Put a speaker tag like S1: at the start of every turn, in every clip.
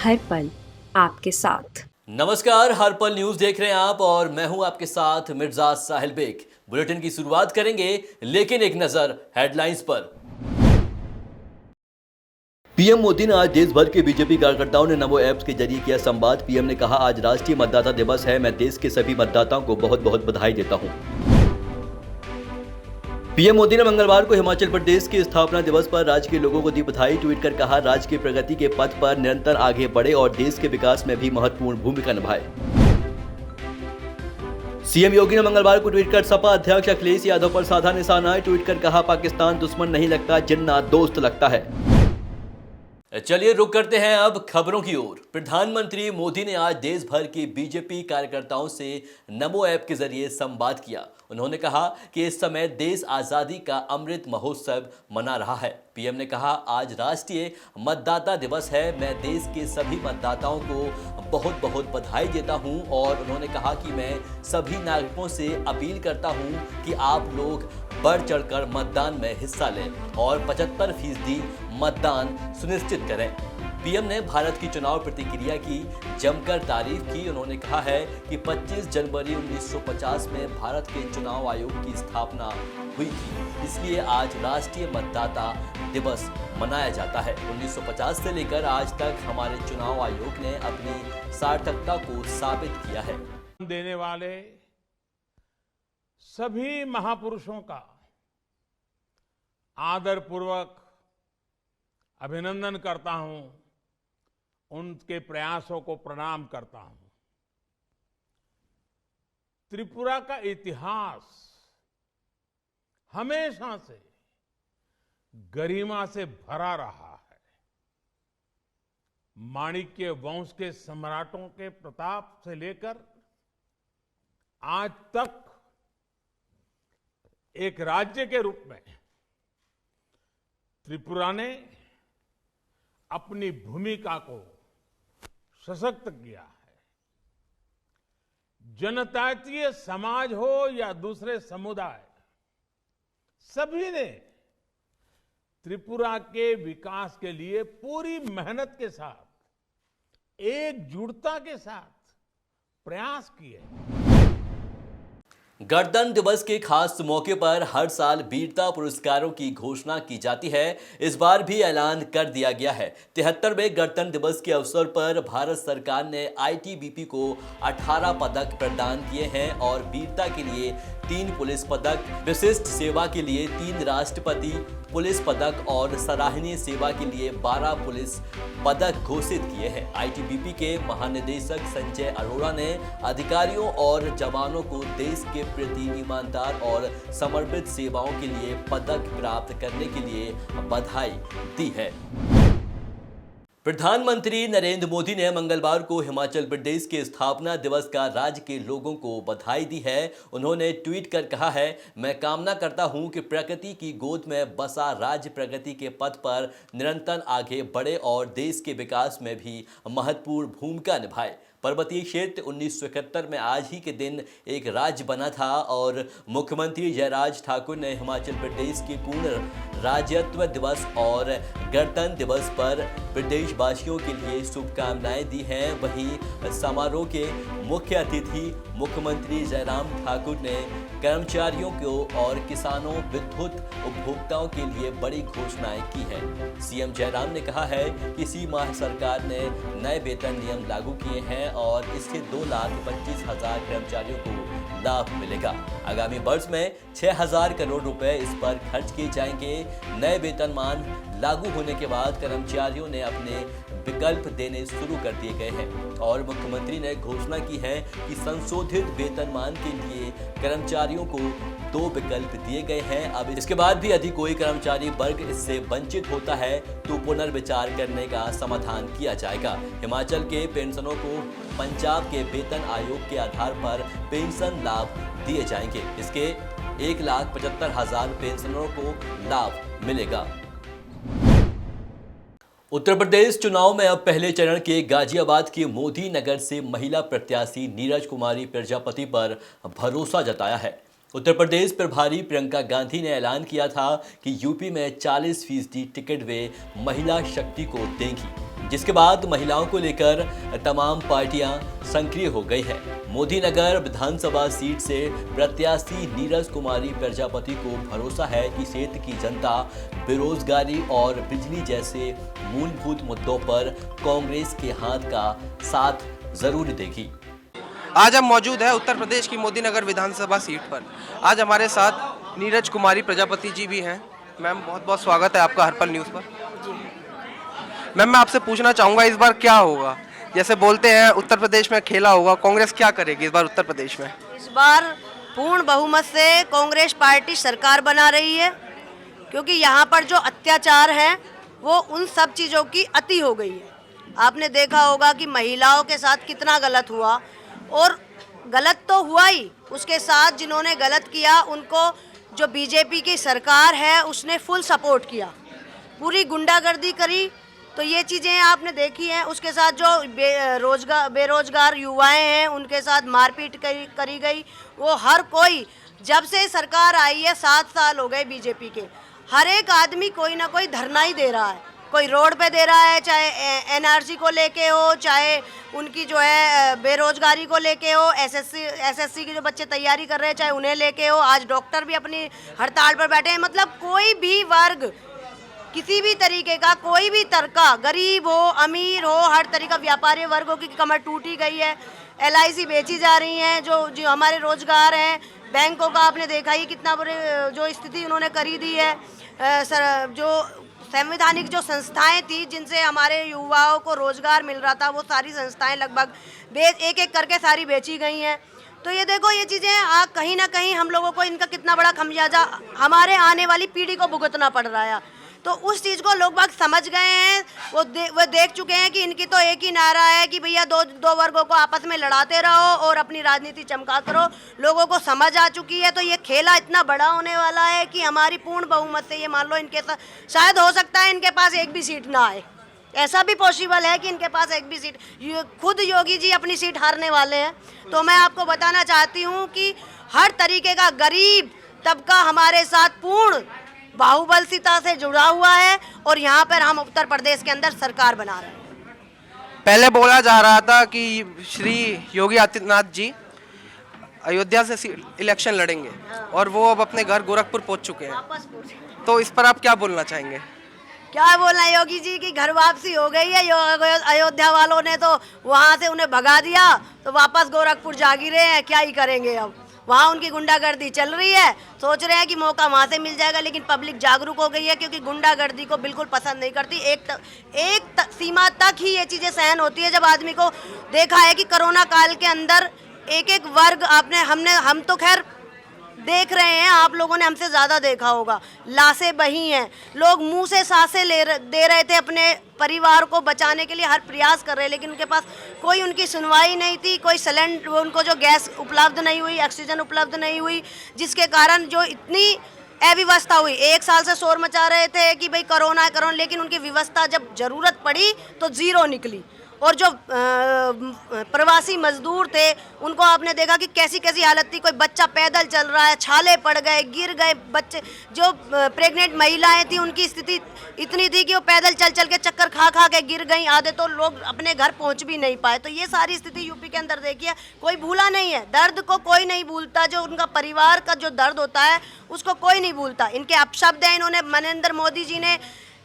S1: हर पल आपके साथ।
S2: नमस्कार, हर पल न्यूज देख रहे हैं आप और मैं हूं आपके साथ मिर्जा साहिल बेग। बुलेटिन की शुरुआत करेंगे, लेकिन एक नजर हेडलाइंस पर। पीएम मोदी ने आज देश भर के बीजेपी कार्यकर्ताओं ने नमो ऐप के जरिए किया संवाद। पीएम ने कहा, आज राष्ट्रीय मतदाता दिवस है, मैं देश के सभी मतदाताओं को बहुत बहुत बधाई देता हूं। पीएम मोदी ने मंगलवार को हिमाचल प्रदेश के स्थापना दिवस पर राज्य के लोगों को दी बधाई। ट्वीट कर कहा, राज्य की प्रगति के पथ पर निरंतर आगे बढ़े और देश के विकास में भी महत्वपूर्ण भूमिका निभाए। सीएम योगी ने मंगलवार को ट्वीट कर सपा अध्यक्ष अखिलेश यादव पर साधा निशाना। ट्वीट कर कहा, पाकिस्तान दुश्मन नहीं लगता, जिन्ना दोस्त लगता है। चलिए रुक करते हैं अब खबरों की ओर। प्रधानमंत्री मोदी ने आज देश भर के बीजेपी कार्यकर्ताओं से नमो ऐप के जरिए संवाद किया। उन्होंने कहा कि इस समय देश आज़ादी का अमृत महोत्सव मना रहा है। पीएम ने कहा, आज राष्ट्रीय मतदाता दिवस है, मैं देश के सभी मतदाताओं को बहुत बहुत बधाई देता हूं। और उन्होंने कहा कि मैं सभी नागरिकों से अपील करता हूं कि आप लोग बढ़ चढ़कर मतदान में हिस्सा लें और 75% मतदान सुनिश्चित करें। पीएम ने भारत की चुनाव प्रतिक्रिया की जमकर तारीफ की। उन्होंने कहा है कि 25 जनवरी 1950 में भारत के चुनाव आयोग की स्थापना हुई थी, इसलिए आज राष्ट्रीय मतदाता दिवस मनाया जाता है। 1950 से लेकर आज तक हमारे चुनाव आयोग ने अपनी सार्थकता को साबित किया है।
S3: देने वाले सभी महापुरुषों का आदरपूर्वक अभिनंदन करता हूं, उनके प्रयासों को प्रणाम करता हूं। त्रिपुरा का इतिहास हमेशा से गरिमा से भरा रहा है। माणिक्य वंश के सम्राटों के प्रताप से लेकर आज तक एक राज्य के रूप में त्रिपुरा ने अपनी भूमिका को सशक्त किया है। जनजातीय समाज हो या दूसरे समुदाय, सभी ने त्रिपुरा के विकास के लिए पूरी मेहनत के साथ, एकजुटता के साथ प्रयास किए।
S2: गणतंत्र दिवस के खास मौके पर हर साल वीरता पुरस्कारों की घोषणा की जाती है। इस बार भी ऐलान कर दिया गया है। 73वें गणतंत्र दिवस के अवसर पर भारत सरकार ने आईटीबीपी को 18 पदक प्रदान किए हैं और वीरता के लिए 3 पुलिस पदक, विशिष्ट सेवा के लिए 3 राष्ट्रपति पुलिस पदक और सराहनीय सेवा के लिए 12 पुलिस पदक घोषित किए हैं। आईटीबीपी के महानिदेशक संजय अरोड़ा ने अधिकारियों और जवानों को देश के प्रति ईमानदार और समर्पित सेवाओं के लिए पदक प्राप्त करने के लिए बधाई दी है। प्रधानमंत्री नरेंद्र मोदी ने मंगलवार को हिमाचल प्रदेश के स्थापना दिवस का राज्य के लोगों को बधाई दी है। उन्होंने ट्वीट कर कहा है, मैं कामना करता हूं कि प्रकृति की गोद में बसा राज्य प्रगति के पथ पर निरंतर आगे बढ़े और देश के विकास में भी महत्वपूर्ण भूमिका निभाए। पर्वतीय क्षेत्र 1971 में आज ही के दिन एक राज्य बना था और मुख्यमंत्री जयराज ठाकुर ने हिमाचल प्रदेश के पूर्ण राज्यत्व दिवस और गणतंत्र दिवस पर प्रदेशवासियों के लिए शुभकामनाएं दी हैं। वहीं समारोह के मुख्य अतिथि मुख्यमंत्री जयराम ठाकुर ने कर्मचारियों को और किसानों, विद्युत उपभोक्ताओं के लिए बड़ी घोषणाएं की हैं। सीएम जयराम ने कहा है कि इसी माह सरकार ने नए वेतन नियम लागू किए हैं और इससे 2,25,000 कर्मचारियों को लाभ मिलेगा। आगामी वर्ष में 6,000 करोड़ रुपए इस पर खर्च किए जाएंगे। नए वेतनमान लागू होने के बाद कर्मचारियों ने अपने विकल्प देने शुरू कर दिए गए हैं और मुख्यमंत्री ने घोषणा की है कि संशोधित वेतनमान के लिए कर्मचारियों को 2 विकल्प दिए गए हैं। अब इसके बाद भी यदि कोई कर्मचारी वर्ग इससे वंचित होता है तो पुनर्विचार करने का समाधान किया जाएगा। हिमाचल के पेंशनों को पंजाब के वेतन आयोग के आधार पर पेंशन लाभ दिए जाएंगे। इसके 1,75,000 पेंशनरों को लाभ मिलेगा। उत्तर प्रदेश चुनाव में अब पहले चरण के गाजियाबाद के मोदी नगर से महिला प्रत्याशी नीरज कुमारी प्रजापति पर भरोसा जताया है। उत्तर प्रदेश प्रभारी प्रियंका गांधी ने ऐलान किया था कि यूपी में 40% टिकट वे महिला शक्ति को देंगी, जिसके बाद महिलाओं को लेकर तमाम पार्टियां सक्रिय हो गई है। मोदी नगर विधानसभा सीट से प्रत्याशी नीरज कुमारी प्रजापति को भरोसा है कि क्षेत्र की जनता बेरोजगारी और बिजली जैसे मूलभूत मुद्दों पर कांग्रेस के हाथ का साथ जरूर देगी।
S4: आज हम मौजूद है उत्तर प्रदेश की मोदी नगर विधानसभा सीट पर। आज हमारे साथ नीरज कुमारी प्रजापति जी भी हैं। मैम, बहुत बहुत स्वागत है आपका हर्पल न्यूज़ पर। मैम, मैं आपसे पूछना चाहूँगा इस बार क्या होगा? जैसे बोलते हैं उत्तर प्रदेश में खेला होगा, कांग्रेस क्या करेगी इस बार उत्तर प्रदेश में?
S5: इस बार पूर्ण बहुमत से कांग्रेस पार्टी सरकार बना रही है, क्योंकि यहाँ पर जो अत्याचार है वो उन सब चीज़ों की अति हो गई है। आपने देखा होगा कि महिलाओं के साथ कितना गलत हुआ, और गलत तो हुआ ही, उसके साथ जिन्होंने गलत किया उनको जो बीजेपी की सरकार है उसने फुल सपोर्ट किया, पूरी गुंडागर्दी करी। तो ये चीज़ें आपने देखी हैं। उसके साथ जो बेरोजगार युवाएं हैं उनके साथ मारपीट करी गई। वो हर कोई, जब से सरकार आई है 7 साल हो गए बीजेपी के, हर एक आदमी कोई ना कोई धरना ही दे रहा है। कोई रोड पे दे रहा है, चाहे एनआरसी को लेके हो, चाहे उनकी जो है बेरोजगारी को लेके हो, एसएससी की जो बच्चे तैयारी कर रहे हैं चाहे उन्हें लेके हो। आज डॉक्टर भी अपनी हड़ताल पर बैठे हैं। मतलब कोई भी वर्ग, किसी भी तरीके का कोई भी तबका, गरीब हो अमीर हो, हर तरीका व्यापारी वर्गों की कमर टूटी गई है। एलआईसी बेची जा रही हैं। जो हमारे रोजगार हैं, बैंकों का आपने देखा ही कितना बुरे जो स्थिति उन्होंने करी दी है। जो संवैधानिक जो संस्थाएं थी जिनसे हमारे युवाओं को रोजगार मिल रहा था, वो सारी संस्थाएं लगभग एक एक करके सारी बेची गई हैं। तो ये देखो, ये चीज़ें कहीं ना कहीं हम लोगों को इनका कितना बड़ा खमियाजा हमारे आने वाली पीढ़ी को भुगतना पड़ रहा है। तो उस चीज़ को लोग बाग समझ गए हैं। वो देख चुके हैं कि इनकी तो एक ही नारा है कि भैया दो वर्गों को आपस में लड़ाते रहो और अपनी राजनीति चमकाते रहो। लोगों को समझ आ चुकी है। तो ये खेला इतना बड़ा होने वाला है कि हमारी पूर्ण बहुमत से ये मान लो इनके साथ शायद हो सकता है इनके पास एक भी सीट ना आए। ऐसा भी पॉसिबल है कि इनके पास एक भी सीट, खुद योगी जी अपनी सीट हारने वाले हैं। तो मैं आपको बताना चाहती हूँ कि हर तरीके का गरीब तबका हमारे साथ पूर्ण बाहुबलता से जुड़ा हुआ है, और यहाँ पर हम उत्तर प्रदेश के अंदर सरकार बना रहे हैं।
S4: पहले बोला जा रहा था कि श्री योगी आदित्यनाथ जी अयोध्या से इलेक्शन लड़ेंगे, और वो अब अपने घर गोरखपुर पहुंच चुके हैं। तो इस पर आप क्या बोलना चाहेंगे?
S5: क्या बोलना है, योगी जी की घर वापसी हो गई है। अयोध्या वालों ने तो वहाँ से उन्हें भगा दिया, तो वापस गोरखपुर जा गिरे हैं। क्या ही करेंगे अब? वहाँ उनकी गुंडागर्दी चल रही है। सोच रहे हैं कि मौका वहाँ से मिल जाएगा, लेकिन पब्लिक जागरूक हो गई है, क्योंकि गुंडागर्दी को बिल्कुल पसंद नहीं करती। एक सीमा तक ही ये चीज़ें सहन होती है। जब आदमी को देखा है कि कोरोना काल के अंदर एक एक वर्ग हम तो खैर देख रहे हैं, आप लोगों ने हमसे ज़्यादा देखा होगा। लाशें बही हैं, लोग मुंह से सांसें दे रहे थे अपने परिवार को बचाने के लिए, हर प्रयास कर रहे हैं, लेकिन उनके पास कोई उनकी सुनवाई नहीं थी। कोई सिलेंडर, उनको जो गैस उपलब्ध नहीं हुई, ऑक्सीजन उपलब्ध नहीं हुई, जिसके कारण जो इतनी अव्यवस्था हुई। 1 साल से शोर मचा रहे थे कि भाई कोरोना, लेकिन उनकी व्यवस्था जब जरूरत पड़ी तो जीरो निकली। और जो प्रवासी मजदूर थे उनको आपने देखा कि कैसी कैसी हालत थी। कोई बच्चा पैदल चल रहा है, छाले पड़ गए, गिर गए बच्चे। जो प्रेग्नेंट महिलाएं थी उनकी स्थिति इतनी थी कि वो पैदल चल चल के चक्कर खा खा के गिर गई। आधे तो लोग अपने घर पहुंच भी नहीं पाए। तो ये सारी स्थिति यूपी के अंदर देखिए, कोई भूला नहीं है। दर्द को कोई नहीं भूलता, जो उनका परिवार का जो दर्द होता है उसको कोई नहीं भूलता। इनके अपशब्द हैं। इन्होंने नरेंद्र मोदी जी ने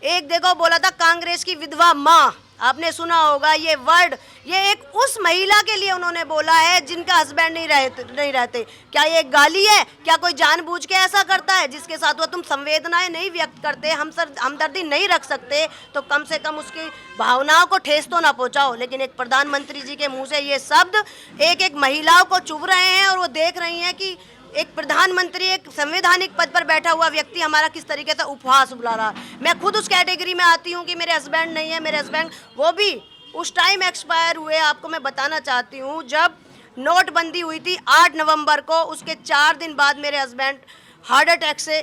S5: एक देखो बोला था, कांग्रेस की विधवा माँ, आपने सुना होगा ये वर्ड। ये एक उस महिला के लिए उन्होंने बोला है जिनका हस्बैंड नहीं रहते। क्या ये एक गाली है? क्या कोई जानबूझ के ऐसा करता है? जिसके साथ वो तुम संवेदनाएं नहीं व्यक्त करते, हमदर्दी नहीं रख सकते, तो कम से कम उसकी भावनाओं को ठेस तो ना पहुंचाओ। लेकिन एक प्रधानमंत्री जी के मुंह से ये शब्द एक एक महिलाओं को चुभ रहे हैं, और वो देख रही हैं कि एक प्रधानमंत्री, एक संवैधानिक पद पर बैठा हुआ व्यक्ति हमारा किस तरीके से उपहास बुला रहा है। मैं खुद उस कैटेगरी में आती हूँ कि मेरे हस्बैंड नहीं है। मेरे हस्बैंड वो भी उस टाइम एक्सपायर हुए। आपको मैं बताना चाहती हूँ, जब नोटबंदी हुई थी 8 नवंबर को, उसके 4 दिन बाद मेरे हस्बैंड हार्ट अटैक से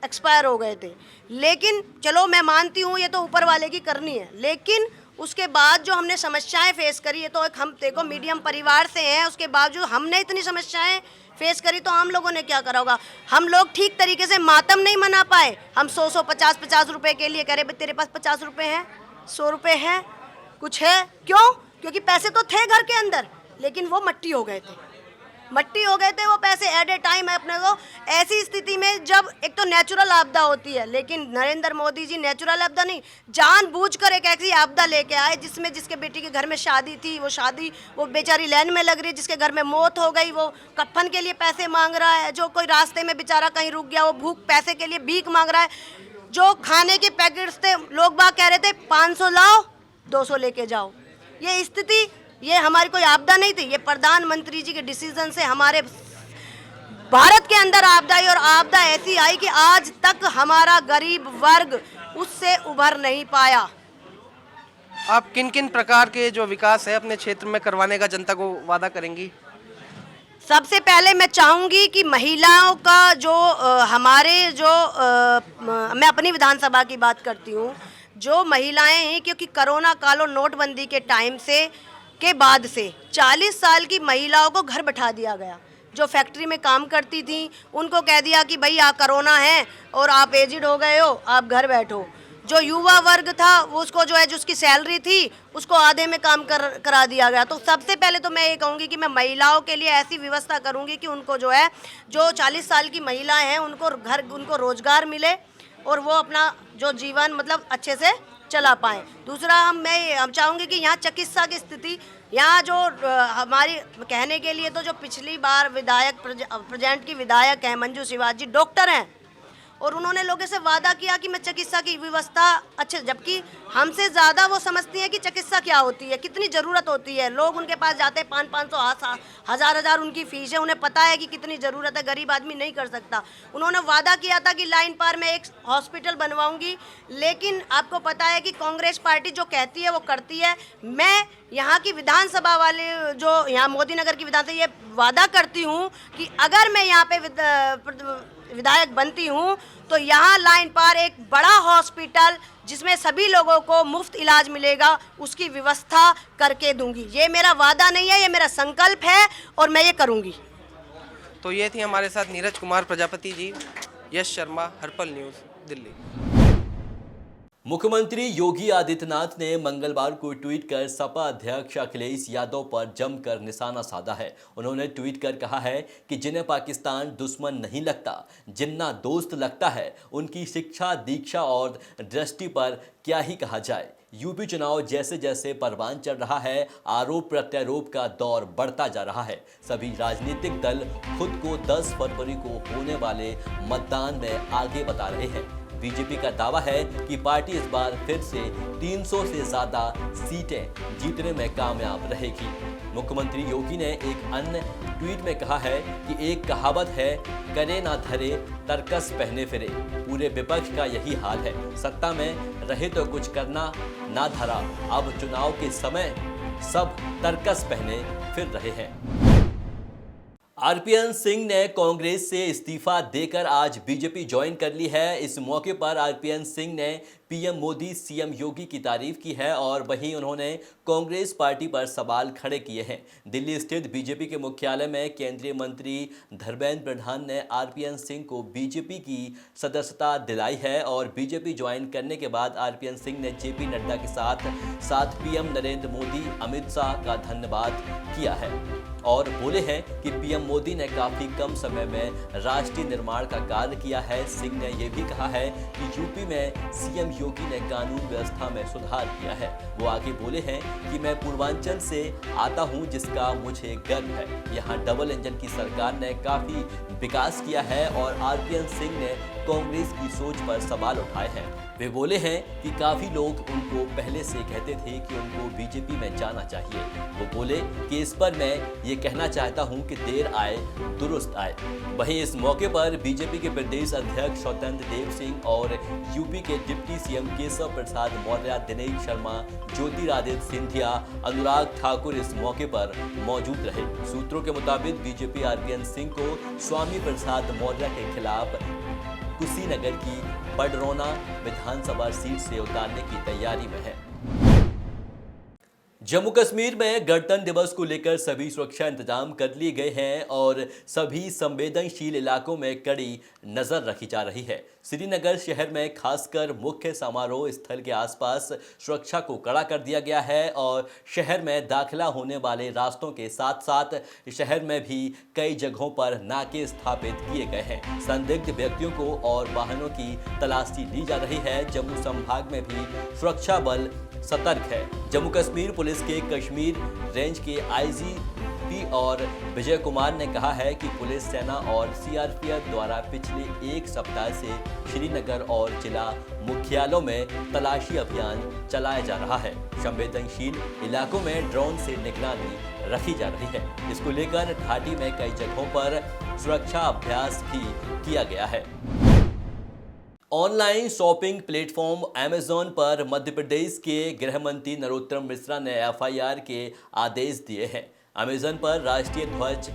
S5: एक्सपायर हो गए थे। लेकिन चलो मैं मानती हूँ ये तो ऊपर वाले की करनी है, लेकिन उसके बाद जो हमने समस्याएं फेस करी है, तो एक हम देखो मीडियम परिवार से हैं, उसके बावजूद हमने इतनी समस्याएं फेस करी, तो हम लोगों ने क्या करा होगा। हम लोग ठीक तरीके से मातम नहीं मना पाए। हम 100 50 रुपए के लिए कह रहे तेरे पास 50 रुपए हैं, 100 रुपए हैं, कुछ है। क्यों? क्योंकि पैसे तो थे घर के अंदर, लेकिन वो मट्टी हो गए थे, मट्टी हो गए थे वो पैसे एट ए टाइम है अपने को। ऐसी स्थिति में जब एक तो नेचुरल आपदा होती है, लेकिन नरेंद्र मोदी जी नेचुरल आपदा नहीं, जानबूझकर एक ऐसी आपदा लेके आए जिसमें जिसके बेटी के घर में शादी थी, वो शादी वो बेचारी लाइन में लग रही है, जिसके घर में मौत हो गई वो कफन के लिए पैसे मांग रहा है, जो कोई रास्ते में बेचारा कहीं रुक गया वो भूख पैसे के लिए भीख मांग रहा है, जो खाने के पैकेट्स थे लोग बाग कह रहे थे 500 लाओ 200 लेके जाओ। ये स्थिति, ये हमारी कोई आपदा नहीं थी, ये प्रधानमंत्री जी के डिसीजन से हमारे भारत के अंदर आपदा आई, और आपदा ऐसी आई कि आज तक हमारा गरीब वर्ग उससे उभर नहीं पाया।
S4: आप किन किन प्रकार के जो विकास है अपने क्षेत्र में करवाने का जनता को वादा करेंगी?
S5: सबसे पहले मैं चाहूँगी कि महिलाओं का जो हमारे जो मैं अपनी विधानसभा की बात करती हूँ, जो महिलाएं हैं, क्योंकि कोरोना काल और नोटबंदी के टाइम से के बाद से 40 साल की महिलाओं को घर बैठा दिया गया। जो फैक्ट्री में काम करती थी उनको कह दिया कि भाई आप कोरोना है और आप एजिड हो गए हो, आप घर बैठो। जो युवा वर्ग था वो उसको जो है, जो उसकी सैलरी थी उसको आधे में काम करा दिया गया। तो सबसे पहले तो मैं ये कहूँगी कि मैं महिलाओं के लिए ऐसी व्यवस्था करूँगी कि उनको जो है, जो 40 साल की महिलाएं हैं उनको रोजगार मिले और वो अपना जो जीवन मतलब अच्छे से चला पाएँ। दूसरा हम चाहूँगी कि यहाँ चिकित्सा की स्थिति, यहाँ जो हमारी कहने के लिए तो जो पिछली बार विधायक प्रेजेंट की विधायक हैं मंजू शिवाजी डॉक्टर हैं, और उन्होंने लोगों से वादा किया कि मैं चिकित्सा की व्यवस्था अच्छे, जबकि हमसे ज़्यादा वो समझती हैं कि चिकित्सा क्या होती है, कितनी ज़रूरत होती है। लोग उनके पास जाते हैं 500-500 हज़ार उनकी फ़ीस है, उन्हें पता है कि कितनी ज़रूरत है, गरीब आदमी नहीं कर सकता। उन्होंने वादा किया था कि लाइन पार में एक हॉस्पिटल बनवाऊंगी, लेकिन आपको पता है कि कांग्रेस पार्टी जो कहती है वो करती है। मैं यहाँ की विधानसभा वाले जो यहाँ मोदी नगर की विधानसभा, ये वादा करती हूँ कि अगर मैं यहाँ पे विधायक बनती हूँ तो यहाँ लाइन पार एक बड़ा हॉस्पिटल जिसमें सभी लोगों को मुफ्त इलाज मिलेगा उसकी व्यवस्था करके दूंगी। ये मेरा वादा नहीं है, ये मेरा संकल्प है और मैं ये करूंगी।
S4: तो ये थी हमारे साथ नीरज कुमार प्रजापति जी। यश शर्मा, हर्पल न्यूज़, दिल्ली।
S2: मुख्यमंत्री योगी आदित्यनाथ ने मंगलवार को ट्वीट कर सपा अध्यक्ष अखिलेश यादव पर जमकर निशाना साधा है। उन्होंने ट्वीट कर कहा है कि जिन्हें पाकिस्तान दुश्मन नहीं लगता, जिन्ना दोस्त लगता है, उनकी शिक्षा, दीक्षा और दृष्टि पर क्या ही कहा जाए। यूपी चुनाव जैसे जैसे परवान चढ़ रहा है, आरोप प्रत्यारोप का दौर बढ़ता जा रहा है। सभी राजनीतिक दल खुद को 10 फरवरी को होने वाले मतदान में आगे बता रहे हैं। बीजेपी का दावा है कि पार्टी इस बार फिर से 300 से ज्यादा सीटें जीतने में कामयाब रहेगी। मुख्यमंत्री योगी ने एक अन्य ट्वीट में कहा है कि एक कहावत है, करे ना धरे तरकस पहने फिरे। पूरे विपक्ष का यही हाल है, सत्ता में रहे तो कुछ करना ना धरा, अब चुनाव के समय सब तरकस पहने फिर रहे हैं। आरपीएन सिंह ने कांग्रेस से इस्तीफा देकर आज बीजेपी ज्वाइन कर ली है। इस मौके पर आरपीएन सिंह ने पीएम मोदी, सीएम योगी की तारीफ की है और वहीं उन्होंने कांग्रेस पार्टी पर सवाल खड़े किए हैं। दिल्ली स्थित बीजेपी के मुख्यालय में केंद्रीय मंत्री धर्मेंद्र प्रधान ने आरपीएन सिंह को बीजेपी की सदस्यता दिलाई है और बीजेपी ज्वाइन करने के बाद आरपीएन सिंह ने जेपी नड्डा के साथ पीएम नरेंद्र मोदी, अमित शाह का धन्यवाद किया है और बोले हैं कि पीएम मोदी ने काफी कम समय में राष्ट्रीय निर्माण का कार्य किया है। सिंह ने यह भी कहा है कि यूपी में सीएम योगी ने कानून व्यवस्था में सुधार किया है। वो आगे बोले हैं कि मैं पूर्वांचल से आता हूं, जिसका मुझे गर्व है। यहाँ डबल इंजन की सरकार ने काफी विकास किया है और आरपीएन सिंह ने कांग्रेस की सोच पर सवाल उठाए हैं। वे बोले हैं कि काफी लोग उनको पहले से कहते थे कि उनको बीजेपी में जाना चाहिए। वो बोले कि इस पर मैं ये कहना चाहता हूं कि देर आए दुरुस्त आए। वहीं इस मौके पर बीजेपी के प्रदेश अध्यक्ष स्वतंत्र देव सिंह और यूपी के डिप्टी सीएम केशव प्रसाद मौर्य, दिनेश शर्मा, ज्योतिरादित्य सिंधिया, अनुराग ठाकुर इस मौके पर मौजूद रहे। सूत्रों के मुताबिक बीजेपी आरपीएन सिंह को स्वामी प्रसाद मौर्य के खिलाफ कुशीनगर की बडरौना विधानसभा सीट से उतारने की तैयारी में है। जम्मू कश्मीर में गणतंत्र दिवस को लेकर सभी सुरक्षा इंतजाम कर लिए गए हैं और सभी संवेदनशील इलाकों में कड़ी नजर रखी जा रही है। श्रीनगर शहर में खासकर मुख्य समारोह स्थल के आसपास सुरक्षा को कड़ा कर दिया गया है और शहर में दाखिला होने वाले रास्तों के साथ साथ शहर में भी कई जगहों पर नाके स्थापित किए गए हैं। संदिग्ध व्यक्तियों को और वाहनों की तलाशी ली जा रही है। जम्मू संभाग में भी सुरक्षा बल सतर्क है। जम्मू कश्मीर पुलिस के कश्मीर रेंज के आईजीपी और विजय कुमार ने कहा है कि पुलिस सेना और सीआरपीएफ द्वारा पिछले एक सप्ताह से श्रीनगर और जिला मुख्यालयों में तलाशी अभियान चलाया जा रहा है। संवेदनशील इलाकों में ड्रोन से निगरानी रखी जा रही है। इसको लेकर घाटी में कई जगहों पर सुरक्षा अभ्यास भी किया गया है। ऑनलाइन शॉपिंग प्लेटफॉर्म अमेज़न पर मध्य प्रदेश के गृह मंत्री नरोत्तम मिश्रा ने एफआईआर के आदेश दिए हैं। अमेज़न पर राष्ट्रीय ध्वज,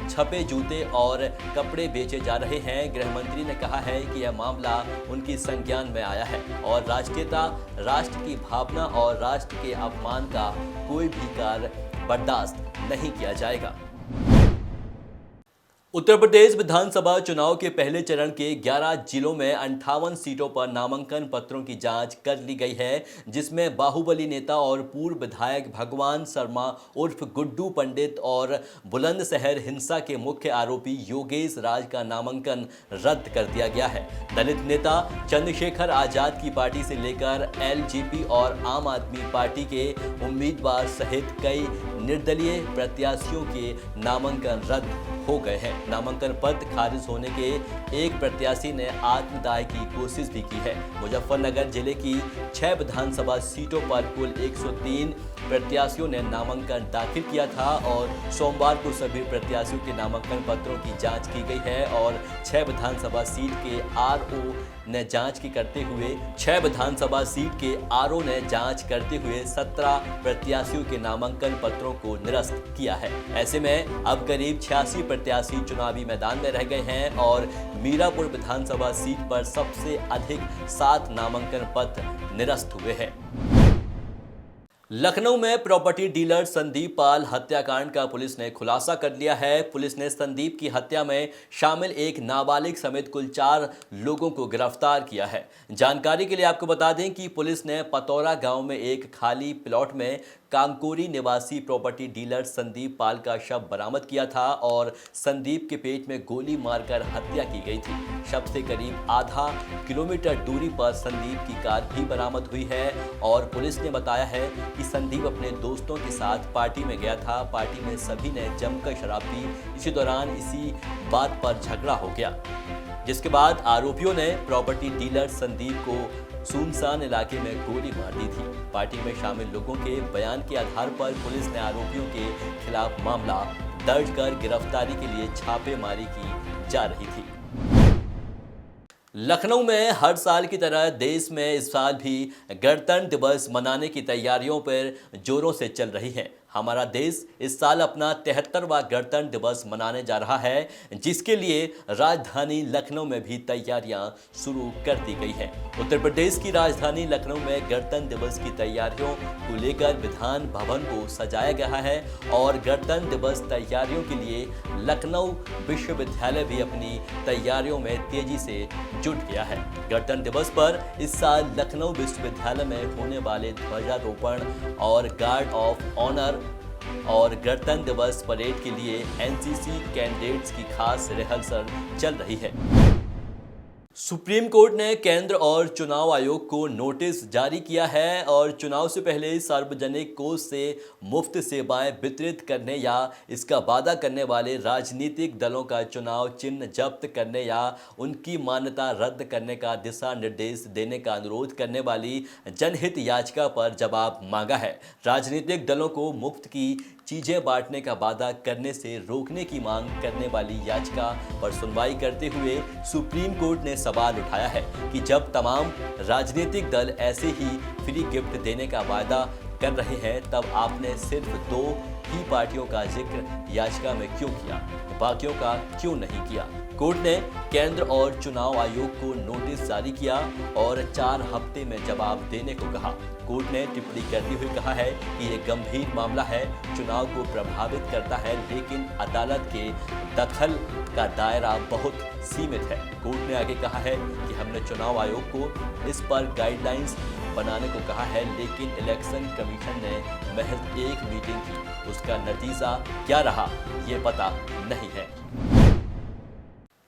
S2: छपे जूते और कपड़े बेचे जा रहे हैं। गृह मंत्री ने कहा है कि यह मामला उनकी संज्ञान में आया है और राष्ट्रीयता, राष्ट्र की भावना और राष्ट्र के अपमान का कोई भी कार्य बर्दाश्त नहीं किया जाएगा। उत्तर प्रदेश विधानसभा चुनाव के पहले चरण के 11 जिलों में 58 सीटों पर नामांकन पत्रों की जांच कर ली गई है, जिसमें बाहुबली नेता और पूर्व विधायक भगवान शर्मा उर्फ गुड्डू पंडित और बुलंदशहर हिंसा के मुख्य आरोपी योगेश राज का नामांकन रद्द कर दिया गया है। दलित नेता चंद्रशेखर आजाद की पार्टी से लेकर एलजेपी और आम आदमी पार्टी के उम्मीदवार सहित कई निर्दलीय प्रत्याशियों के नामांकन रद्द हो गए हैं। नामांकन पत्र खारिज होने के एक प्रत्याशी ने आत्मदाह की कोशिश भी की है। मुजफ्फरनगर जिले की 6 विधानसभा सीटों पर कुल 103 प्रत्याशियों ने नामांकन दाखिल किया था और सोमवार को सभी प्रत्याशियों के नामांकन पत्रों की जांच की गई है और 6 विधानसभा सीट के आरओ ने जांच करते हुए 17 प्रत्याशियों के नामांकन पत्रों को निरस्त किया है। ऐसे में अब करीब 86 प्रत्याशी चुनावी मैदान में रह गए हैं और मीरापुर विधानसभा सीट पर सबसे अधिक 7 नामांकन पत्र निरस्त हुए हैं। लखनऊ में प्रॉपर्टी डीलर संदीप पाल हत्याकांड का पुलिस ने खुलासा कर लिया है। पुलिस ने संदीप की हत्या में शामिल एक नाबालिग समेत कुल 4 लोगों को गिरफ्तार किया है। जानकारी के लिए आपको बता दें कि पुलिस ने पतौरा गांव में एक खाली प्लॉट में कांकोरी निवासी प्रॉपर्टी डीलर संदीप पाल का शव बरामद किया था और संदीप के पेट में गोली मारकर हत्या की गई थी। शव से करीब आधा किलोमीटर दूरी पर संदीप की कार भी बरामद हुई है और पुलिस ने बताया है कि संदीप अपने दोस्तों के साथ पार्टी में गया था। पार्टी में सभी ने जमकर शराब पी। इसी दौरान इसी बात पर झगड़ा हो गया, जिसके बाद आरोपियों ने प्रॉपर्टी डीलर संदीप को सुनसान इलाके में गोली मार दी थी। पार्टी में शामिल लोगों के बयान के आधार पर पुलिस ने आरोपियों के खिलाफ मामला दर्ज कर गिरफ्तारी के लिए छापेमारी की जा रही थी। लखनऊ में हर साल की तरह देश में इस साल भी गणतंत्र दिवस मनाने की तैयारियों पर जोरों से चल रही है। हमारा देश इस साल अपना 73वां गणतंत्र दिवस मनाने जा रहा है, जिसके लिए राजधानी लखनऊ में भी तैयारियां शुरू कर दी गई हैं। उत्तर प्रदेश की राजधानी लखनऊ में गणतंत्र दिवस की तैयारियों को लेकर विधान भवन को सजाया गया है और गणतंत्र दिवस तैयारियों के लिए लखनऊ विश्वविद्यालय भी अपनी तैयारियों में तेजी से जुट गया है। गणतंत्र दिवस पर इस साल लखनऊ विश्वविद्यालय में होने वाले ध्वजारोहण और गार्ड ऑफ ऑनर और गणतंत्र दिवस परेड के लिए एनसीसी कैंडिडेट्स की खास रिहर्सल चल रही है। सुप्रीम कोर्ट ने केंद्र और चुनाव आयोग को नोटिस जारी किया है और चुनाव से पहले सार्वजनिक कोष से मुफ्त सेवाएं वितरित करने या इसका वादा करने वाले राजनीतिक दलों का चुनाव चिन्ह जब्त करने या उनकी मान्यता रद्द करने का दिशा निर्देश देने का अनुरोध करने वाली जनहित याचिका पर जवाब मांगा है। राजनीतिक दलों को मुफ्त की चीजें बांटने का वादा करने से रोकने की मांग करने वाली याचिका पर सुनवाई करते हुए सुप्रीम कोर्ट ने सवाल उठाया है कि जब तमाम राजनीतिक दल ऐसे ही फ्री गिफ्ट देने का वादा कर रहे हैं, तब आपने सिर्फ 2 ही पार्टियों का जिक्र याचिका में क्यों किया, बाकियों का क्यों नहीं किया। कोर्ट ने केंद्र और चुनाव आयोग को नोटिस जारी किया और 4 हफ्ते में जवाब देने को कहा। कोर्ट ने टिप्पणी करते हुए कहा है कि ये गंभीर मामला है, चुनाव को प्रभावित करता है, लेकिन अदालत के दखल का दायरा बहुत सीमित है। कोर्ट ने आगे कहा है कि हमने चुनाव आयोग को इस पर गाइडलाइंस बनाने को कहा है, लेकिन इलेक्शन कमीशन ने महज एक मीटिंग की, उसका नतीजा क्या रहा ये पता नहीं है।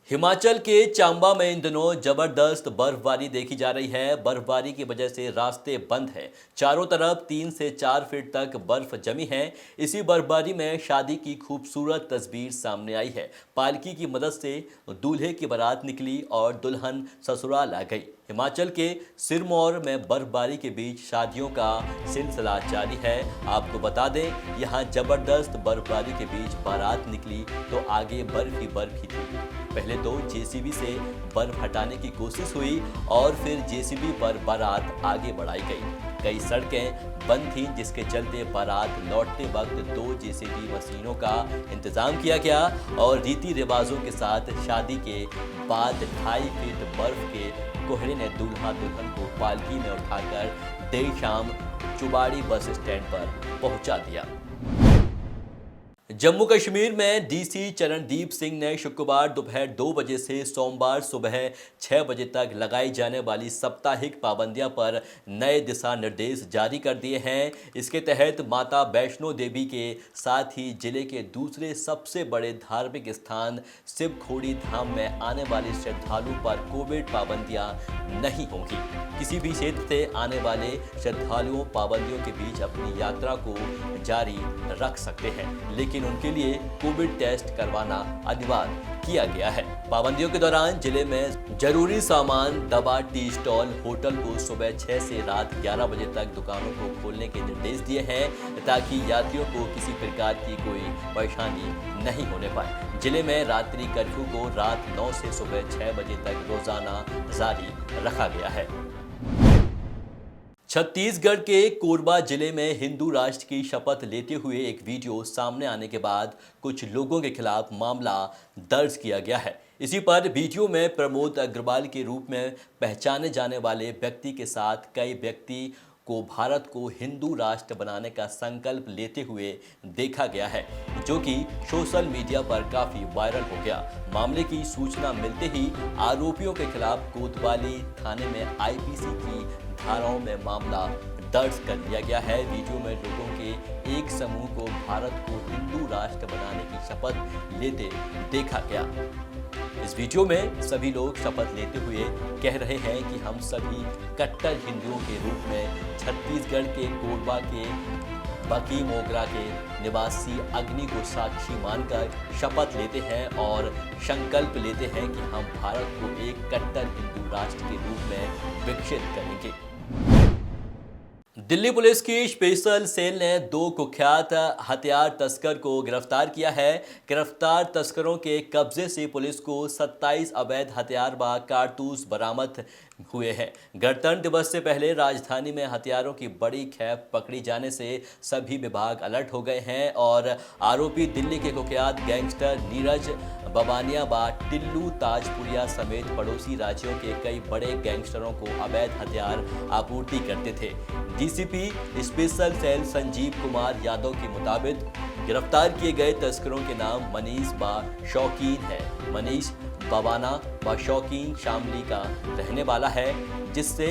S2: हिमाचल के चांबा में इन दिनों जबरदस्त बर्फबारी देखी जा रही है। बर्फबारी की वजह से रास्ते बंद हैं। चारों तरफ 3 से 4 फीट तक बर्फ जमी है। इसी बर्फबारी में शादी की खूबसूरत तस्वीर सामने आई है। पालकी की मदद से दूल्हे की बारात निकली और दुल्हन ससुराल आ गई। हिमाचल के सिरमौर में बर्फबारी के बीच शादियों का सिलसिला जारी है। आपको बता दें, यहाँ जबरदस्त बर्फबारी के बीच बारात निकली तो आगे बर्फ ही बर्फ ही थी। पहले तो जेसीबी से बर्फ हटाने की कोशिश हुई और फिर जेसीबी पर बारात आगे बढ़ाई गई। कई सड़कें बंद थीं, जिसके चलते बारात लौटते वक्त 2 जेसीबी मशीनों का इंतजाम किया गया और रीति रिवाजों के साथ शादी के बाद 2.5 फीट बर्फ के कोहरे ने दूल्हा दुल्हन को पालकी में उठाकर देर शाम चुबाड़ी बस स्टैंड पर पहुंचा दिया। जम्मू कश्मीर में डीसी चरणदीप सिंह ने शुक्रवार दोपहर 2 बजे से सोमवार सुबह 6 बजे तक लगाई जाने वाली साप्ताहिक पाबंदियां पर नए दिशा निर्देश जारी कर दिए हैं। इसके तहत माता वैष्णो देवी के साथ ही जिले के दूसरे सबसे बड़े धार्मिक स्थान शिवखोड़ी धाम में आने वाले श्रद्धालुओं पर कोविड पाबंदियां नहीं होंगी। किसी भी क्षेत्र से आने वाले श्रद्धालुओं पाबंदियों के बीच अपनी यात्रा को जारी रख सकते हैं, लेकिन उनके लिए कोविड टेस्ट करवाना अनिवार्य किया गया है। पाबंदियों के दौरान जिले में जरूरी सामान, दवा, टी स्टॉल, होटल को सुबह 6 से रात 11 बजे तक दुकानों को खोलने के निर्देश दिए हैं, ताकि यात्रियों को किसी प्रकार की कोई परेशानी नहीं होने पाए। जिले में रात्रि कर्फ्यू को रात 9 से सुबह 6 बजे तक रोजाना जारी रखा गया है। छत्तीसगढ़ के कोरबा जिले में हिंदू राष्ट्र की शपथ लेते हुए एक वीडियो सामने आने के बाद कुछ लोगों के खिलाफ मामला दर्ज किया गया है। इसी पर वीडियो में प्रमोद अग्रवाल के रूप में पहचाने जाने वाले व्यक्ति के साथ कई व्यक्ति को भारत को हिंदू राष्ट्र बनाने का संकल्प लेते हुए देखा गया है, जो कि सोशल मीडिया पर काफी वायरल हो गया। मामले की सूचना मिलते ही आरोपियों के खिलाफ कोतवाली थाने में आईपीसी की धाराओं में मामला दर्ज कर लिया गया है। वीडियो में लोगों के एक समूह को भारत को हिंदू राष्ट्र बनाने की शपथ लेते देखा गया। इस वीडियो में सभी लोग शपथ लेते हुए कह रहे हैं कि हम सभी कट्टर हिंदुओं के रूप में छत्तीसगढ़ के कोरबा के बकी मोगरा के निवासी अग्नि को साक्षी मानकर शपथ लेते हैं और संकल्प लेते हैं कि हम भारत को एक कट्टर हिंदू राष्ट्र के रूप में विकसित करेंगे। दिल्ली पुलिस की स्पेशल सेल ने 2 कुख्यात हथियार तस्कर को गिरफ्तार किया है। गिरफ्तार तस्करों के कब्जे से पुलिस को 27 अवैध हथियार व कारतूस बरामद हुए हैं। गणतंत्र दिवस से पहले राजधानी में हथियारों की बड़ी खेप पकड़ी जाने से सभी विभाग अलर्ट हो गए हैं और आरोपी दिल्ली के कुख्यात गैंगस्टर नीरज बबानिया व टिल्लू ताजपुरिया समेत पड़ोसी राज्यों के कई बड़े गैंगस्टरों को अवैध हथियार आपूर्ति करते थे। DCP special cell Sanjeev Kumar Yadav के मुताबिक गिरफ्तार किए गए तस्करों के नाम मनीष व शौकीन है। मनीष बबाना व शौकीन शामली का रहने वाला है, जिससे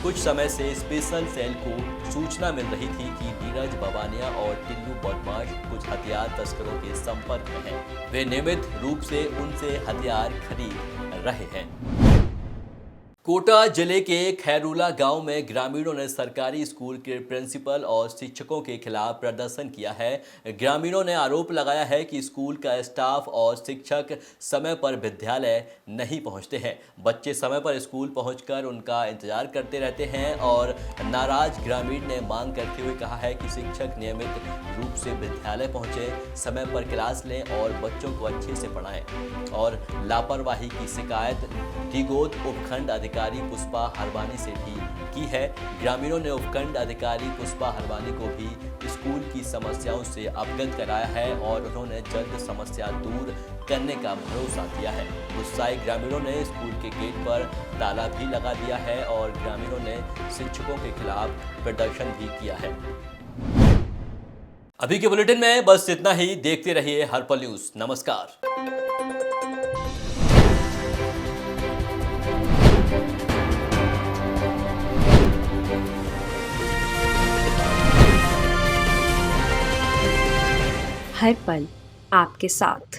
S2: कुछ समय से स्पेशल सेल को सूचना मिल रही थी कि नीरज बबानिया और टिल्लू बदमाश कुछ हथियार तस्करों के संपर्क में हैं। वे नियमित रूप से उनसे हथियार खरीद रहे हैं। कोटा जिले के खैरूला गांव में ग्रामीणों ने सरकारी स्कूल के प्रिंसिपल और शिक्षकों के खिलाफ प्रदर्शन किया है। ग्रामीणों ने आरोप लगाया है कि स्कूल का स्टाफ और शिक्षक समय पर विद्यालय नहीं पहुंचते हैं। बच्चे समय पर स्कूल पहुंचकर उनका इंतजार करते रहते हैं और नाराज ग्रामीण ने मांग करते हुए कहा है कि शिक्षक नियमित रूप से विद्यालय पहुंचे, समय पर क्लास लें और बच्चों को अच्छे से पढ़ाएं। और लापरवाही की शिकायत टिगोद उपखंड अधिकारी पुष्पा हरवानी से भी की है। ग्रामीणों ने उपखंड अधिकारी पुष्पा हरवानी को भी स्कूल की समस्याओं से अवगत कराया है और उन्होंने जल्द समस्या दूर करने का भरोसा दिया है। गुस्साए ग्रामीणों ने स्कूल के गेट पर ताला भी लगा दिया है और ग्रामीणों ने शिक्षकों के खिलाफ प्रदर्शन भी किया है। अभी के बुलेटिन में बस इतना ही। देखते रहिए हर्पल न्यूज। नमस्कार।
S1: हर पल आपके साथ।